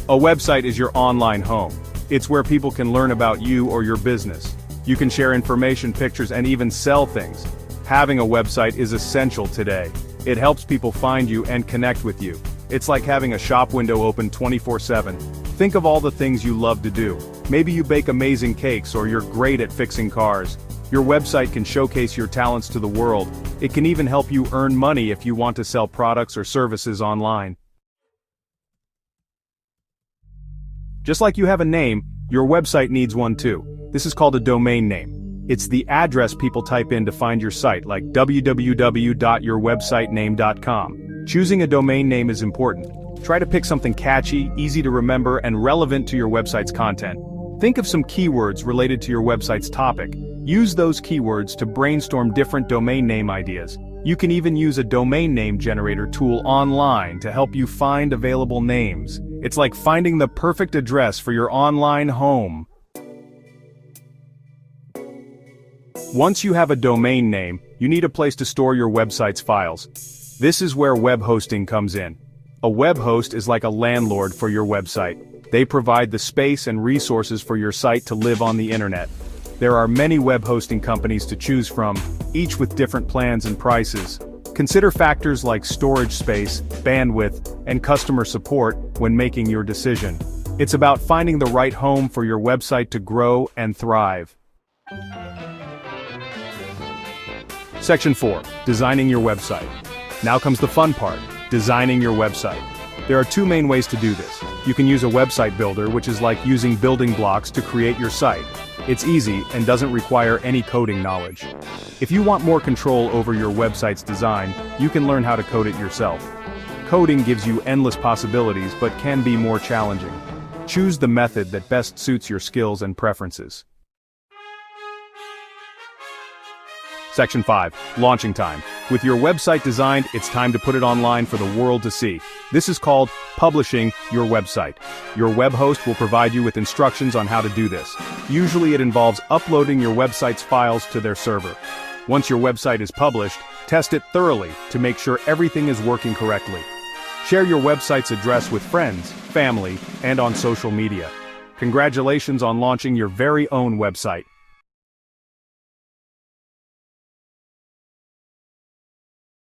A website is your online home. It's where people can learn about you or your business. You can share information, pictures, and even sell things. Having a website is essential today. It helps people find you and connect with you. It's like having a shop window open 24/7. Think of all the things you love to do. Maybe you bake amazing cakes or you're great at fixing cars. Your website can showcase your talents to the world. It can even help you earn money if you want to sell products or services online. Just like you have a name, your website needs one too. This is called a domain name. It's the address people type in to find your site, like www.yourwebsitename.com. Choosing a domain name is important. Try to pick something catchy, easy to remember, and relevant to your website's content. Think of some keywords related to your website's topic. Use those keywords to brainstorm different domain name ideas. You can even use a domain name generator tool online to help you find available names. It's like finding the perfect address for your online home. Once you have a domain name, you need a place to store your website's files. This is where web hosting comes in. A web host is like a landlord for your website. They provide the space and resources for your site to live on the internet. There are many web hosting companies to choose from, each with different plans and prices. Consider factors like storage space, bandwidth, and customer support when making your decision. It's about finding the right home for your website to grow and thrive. Section 4. Designing your website. Now comes the fun part, designing your website. There are two main ways to do this. You can use a website builder, which is like using building blocks to create your site. It's easy and doesn't require any coding knowledge. If you want more control over your website's design, you can learn how to code it yourself. Coding gives you endless possibilities but can be more challenging. Choose the method that best suits your skills and preferences. Section 5. Launching time. With your website designed, it's time to put it online for the world to see. This is called publishing your website. Your web host will provide you with instructions on how to do this. Usually it involves uploading your website's files to their server. Once your website is published, test it thoroughly to make sure everything is working correctly. Share your website's address with friends, family, and on social media. Congratulations on launching your very own website.